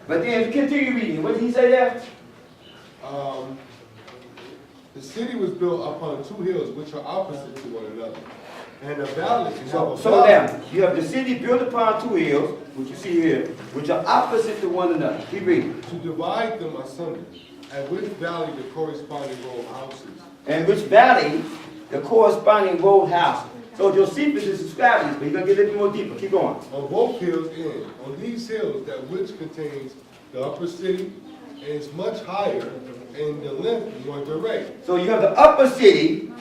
S9: But then continue reading. What did he say there?
S2: The city was built upon 2 hills, which are opposite to one another. And the valley.
S9: So now, you have the city built upon 2 hills, which you see here, which are opposite to one another. Keep reading.
S2: To divide them asunder, at which valley the corresponding row of houses.
S9: And which valley the corresponding row houses. So Josephus is describing this, but he's going to get a little more deeper. Keep going.
S2: On both hills end. On these hills, that which contains the upper city, and is much higher, and the length more direct.
S9: So you have the upper city,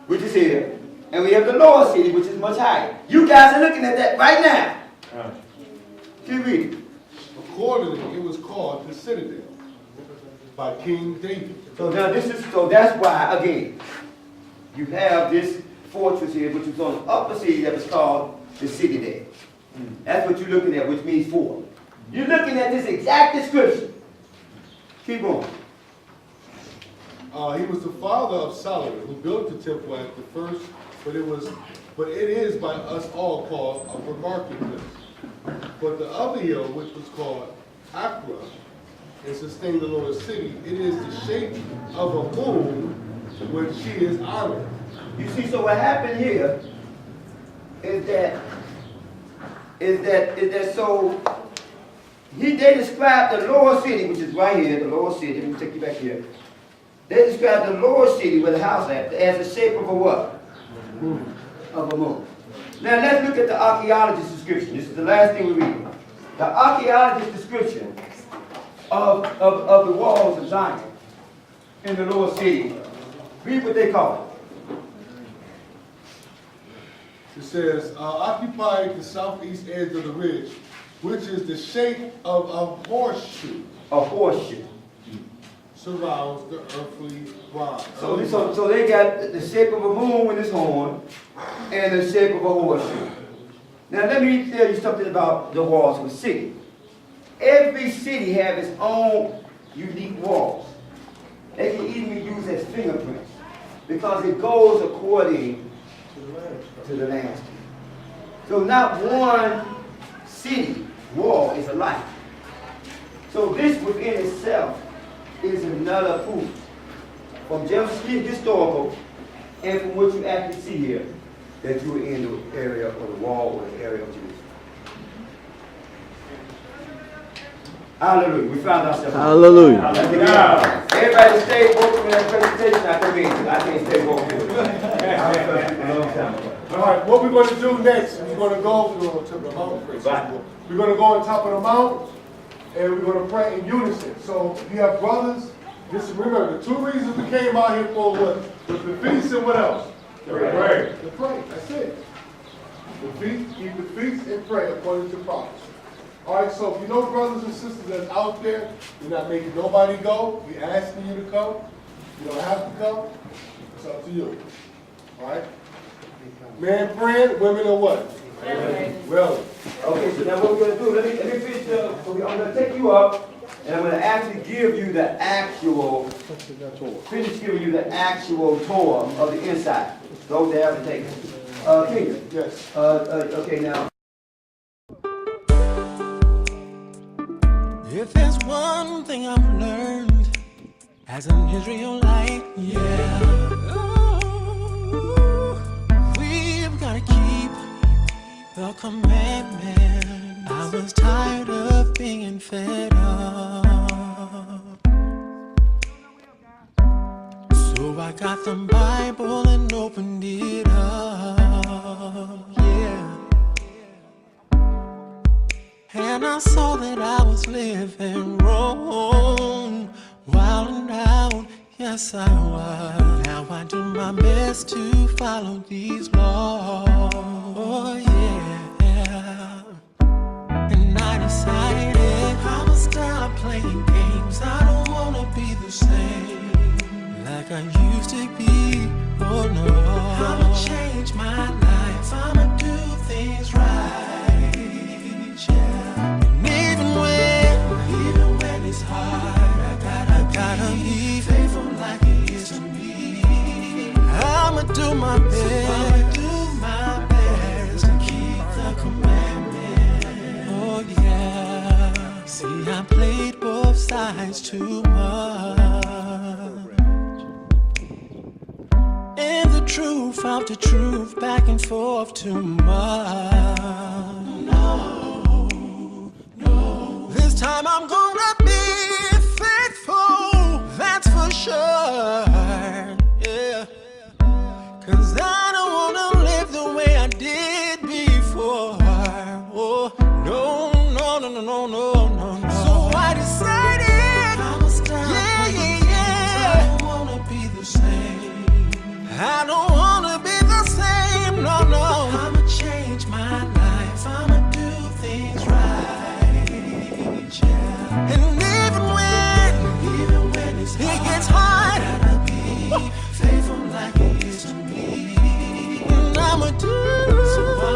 S9: which is here, and we have the lower city, which is much higher. You guys are looking at that right now. Keep reading.
S2: Accordingly, it was called the citadel by King David.
S9: So now that's why, again, you have this fortress here, which is on the upper city that was called the citadel. That's what you're looking at, which means fort. You're looking at this exact description. Keep going.
S2: He was the father of Solomon, who built the temple at the first, but it is by us all called a remarkable place. But the other hill, which was called Acra, and sustained the Lord's city, it is the shape of a moon when she is honored.
S9: You see, so what happened here is that so they described the lower city, which is right here, the lower city. Let me take you back here. They described the lower city with the house at as the shape of a what? Of a moon. Now let's look at the archaeologist's description. This is the last thing we read. The archaeologist's description of the walls of Zion in the lower city. Read what they call it.
S2: It says, occupied the southeast edge of the ridge, which is the shape of a horseshoe.
S9: A horseshoe.
S2: Surrounds the earthly bronze.
S9: So they got the shape of a moon with its horn and the shape of a horseshoe. Now let me tell you something about the walls of a city. Every city has its own unique walls. They can even be used as fingerprints because it goes according to the landscape. So not one city wall is alike. So this within itself is another proof from just historical and from what you actually see here that you are in the area of the wall or the area of Jerusalem. Hallelujah. We found ourselves.
S10: Hallelujah.
S9: Everybody stay woke in that presentation. I can't stay woke.
S2: All right, what we're going to do next, we're going to go to the mountain. We're going to go on top of the mountain, and we're going to pray in unison. So if you have brothers, just remember, the two reasons we came out here for was the feast and what else? To pray. To pray, that's it. The feast, keep the feast and pray according to prophecy. All right, so if you know brothers and sisters that's out there, you're not making nobody go. We're asking you to come. You don't have to come. It's up to you. All right? Men praying, women or what? Well,
S9: okay, so now what we're going to do, let me finish. I'm going to take you up, and I'm going to actually give you the actual, finish giving you the actual tour of the inside. Those that haven't taken. King.
S2: Yes.
S9: Okay, now.
S11: If there's one thing I've learned as an Israelite, yeah, we've got to keep the commandment. I was tired of being fed up, so I got the Bible and opened it up, yeah. And I saw that I was living wrong, wild and out, yes I was. Now I do my best to follow these laws, oh yeah. And I decided I'ma stop playing games. I don't wanna be the same like I used to be, oh no. I'ma change my life, I'ma do things right. Even when it's hard, I gotta be faithful like it is to me. I'ma do my best to keep the commandment. Oh yeah. See, I played both sides too much, and the truth out the truth, back and forth too much. This time I'm gonna be faithful, that's for sure, yeah. Cause I don't wanna live the way I did before. Oh, no, no, no, no, no, no, no. So I decided I'ma stop I don't wanna be the same. I don't wanna be the same, no, no. I'ma change my life, I'ma do things right. And even when it's hard, it gets hard, I gotta be faithful like it is to me. And I'ma do my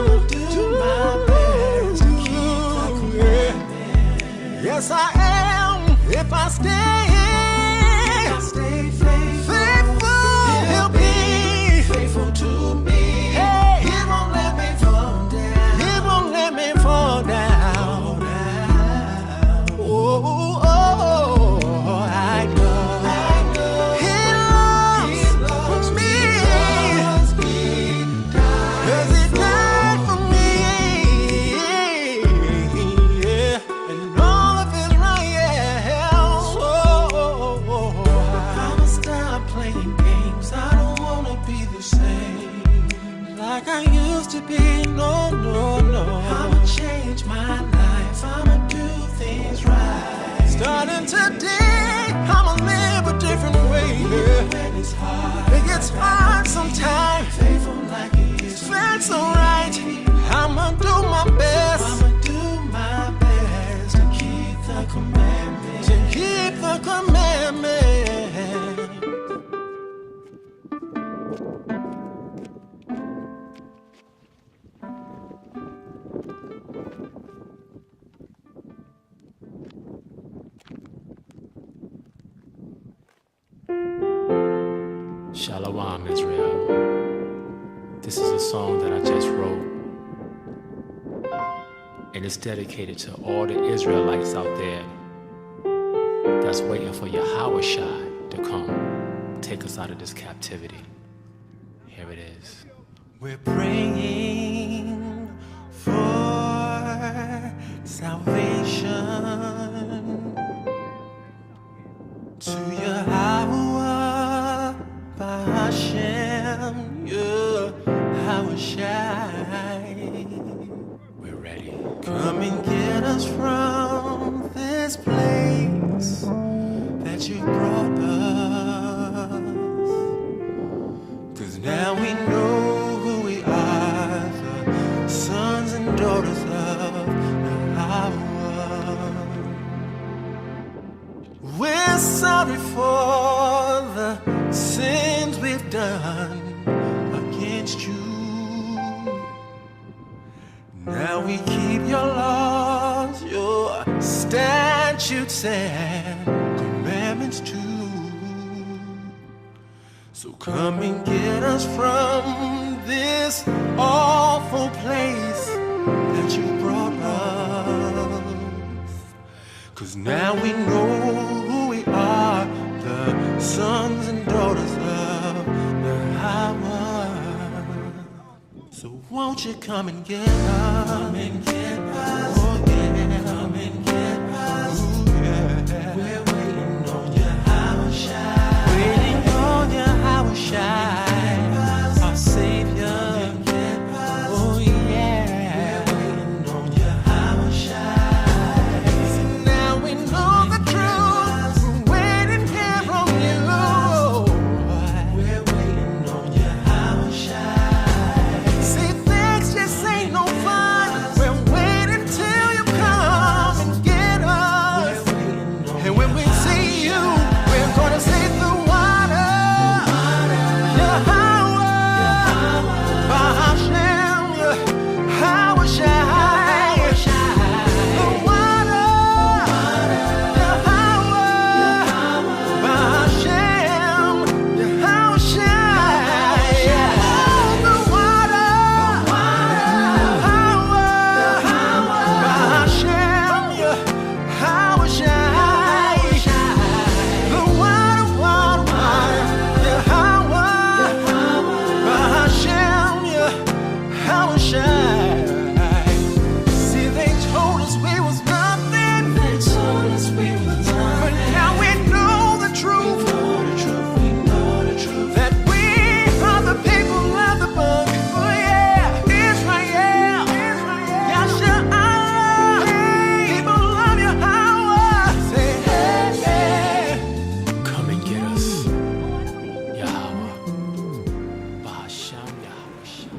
S11: best to keep the commandment. Yes, I am. If I stay faithful, he'll be faithful to me. Hey, he won't let me fall down. He won't let me fall down. Oh, I know he loves me, 'cause he died for me, yeah. And all of his righteousness. I'ma stop playing games. I don't wanna be the same like I used to be, no, no, no. I'ma change my life, I'ma do things right. Starting today, I'ma live a different way. When it's hard, it gets hard sometimes. Faithful like it is. That's alright. I'ma do my best. I'ma do my best to keep the commandment. To keep the commandment.
S1: Shalom, Israel. This is a song that I just wrote, and it's dedicated to all the Israelites out there that's waiting for YAHUSHA to come take us out of this captivity. Here it is.
S11: We're praying for salvation. to YAHUAH, Hashem, YAHUSHA.
S1: We're ready.
S11: Come and get us from this place that you brought us. 'Cause now we know who we are, the sons and daughters of YAHUAH. We're sorry for the sins we've done against you. Now we keep your laws, your statutes and commandments too. So come and get us from this awful place that you brought us. 'Cause now we know who we are, the sons and daughters of YAHUAH. So won't you come and get us? Come and get us. Oh yeah, come and get us. Ooh, yeah. We're waiting on YAHUSHA. Waiting on YAHUSHA, our Savior. Oh yeah, we're waiting on YAHUSHA. So now we know the truth. We're waiting here from you. We're waiting on YAHUSHA. See, things just ain't no fun. We're waiting till you come and get us. And when we see you, we're gonna say the water. YAHUAH, Hashem, YAHUSHA. The water. YAHUAH, Hashem, YAHUSHA. The water. YAHUAH, Hashem, YAHUSHA. The water, YAHUAH, Hashem, YAHUSHA. See, they told us we was nothing. They told us we was nothing. But now we know the truth. We know the truth. That we are the people of the book. Oh yeah, Israel. Yasha Allah. People of YAHUAH. Say hey, hey.
S1: Come and get us. Yahweh. Bahasham Yahusha.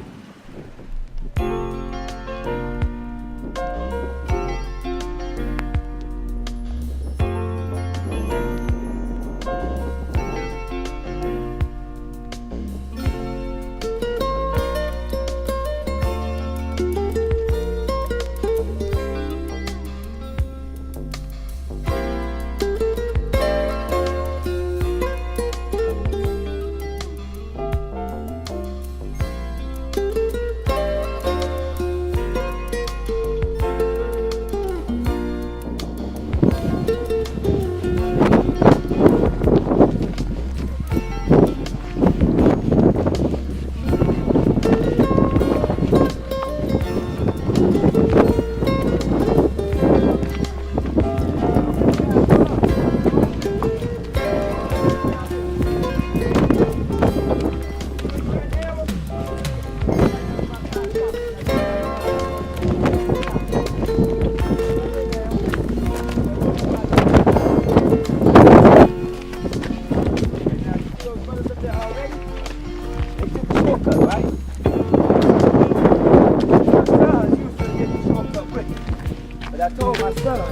S9: But I told my son, I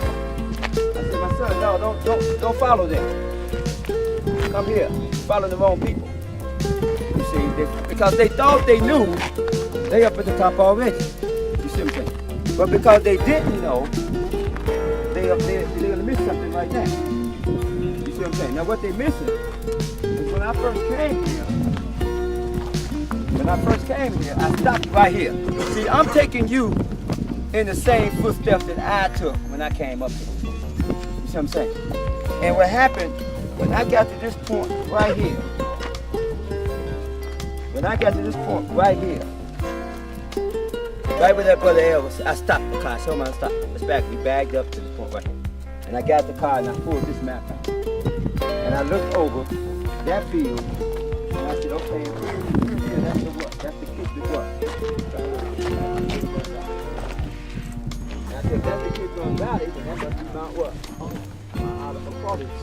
S9: said, my son, no, don't follow them. Come here, follow the wrong people. You see, because they thought they knew, they up at the top already. You see what I'm saying? But because they didn't know, they up there, they're gonna miss something right now. You see what I'm saying? Now what they missing is when I first came here. When I first came here, I stopped right here. See, I'm taking you in the same footsteps that I took when I came up here. You see what I'm saying? And what happened, when I got to this point right here, right here, right where that brother L was, I stopped the car. I told him I stopped. Let's back. We bagged up to this point right here. And I got the car and I pulled this map out. And And I looked over that field, and I said, okay, yeah, that's the what? That's the Kidron what? And I said, that's the Kidron Valley, then that must be Mount what? Out of Prasies.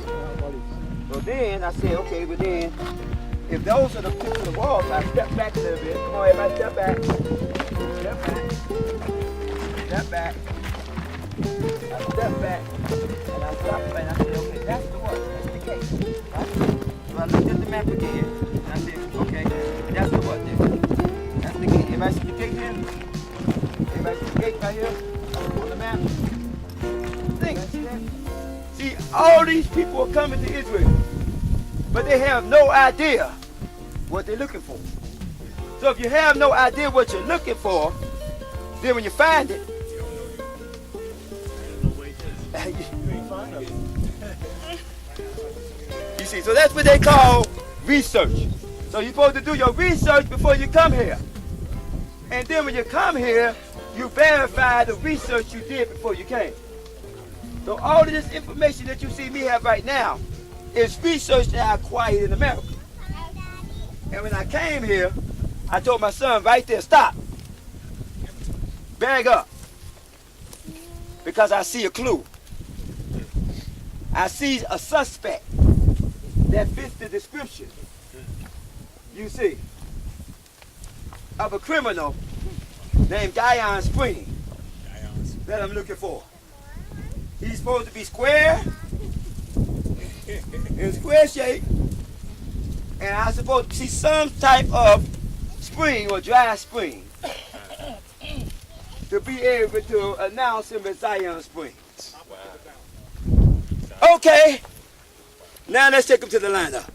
S9: So then I said, okay, but then, if those are the tips of the walls, I step back a little bit. Come on, everybody, step back. Step back. Step back. I step back. And I stopped and I said, okay, that's the what? That's the gate. Right? So I looked at the map again. And I said, okay, that's the what then? That's the gate. Everybody see the gate here? Everybody see the gate right here? On the map? Think. See, all these people are coming to Israel, but they have no idea what they're looking for. So if you have no idea what you're looking for, then when you find it, you see, so that's what they call research. So you're supposed to do your research before you come here. And then when you come here, you verify the research you did before you came. So all of this information that you see me have right now is research that I acquired in America. And when I came here, I told my son right there, stop. Bag up. Because I see a clue. I see a suspect that fits the description, you see, of a criminal named Dion Spring that I'm looking for. He's supposed to be square, in square shape, and I'm supposed to see some type of spring or dry spring to be able to announce him as Zion Springs. Okay, now let's take him to the lineup.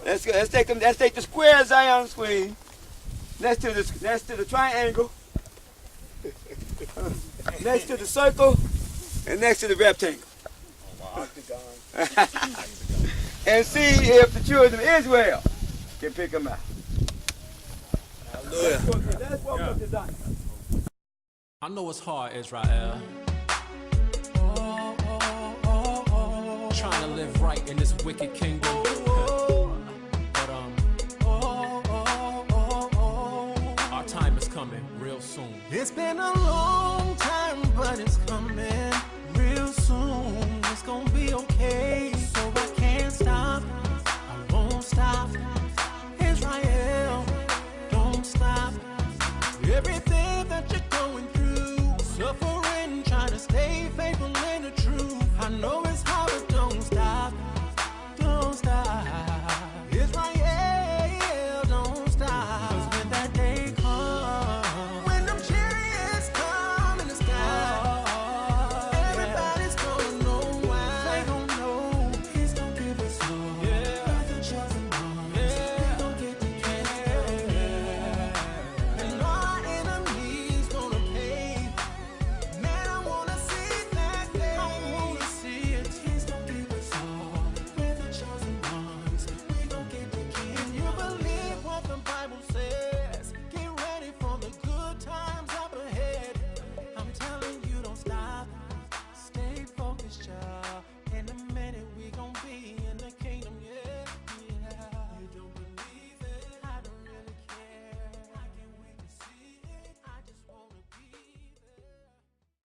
S9: Let's go. Let's take the square Zion Springs next to the triangle, next to the circle, and next to the rectangle. And see if the children of Israel can pick them out. Hallelujah. Let's walk up to Zion.
S1: I know it's hard, Israel. Trying to live right in this wicked kingdom. But our time is coming real soon.
S11: It's been a long time, but it's coming.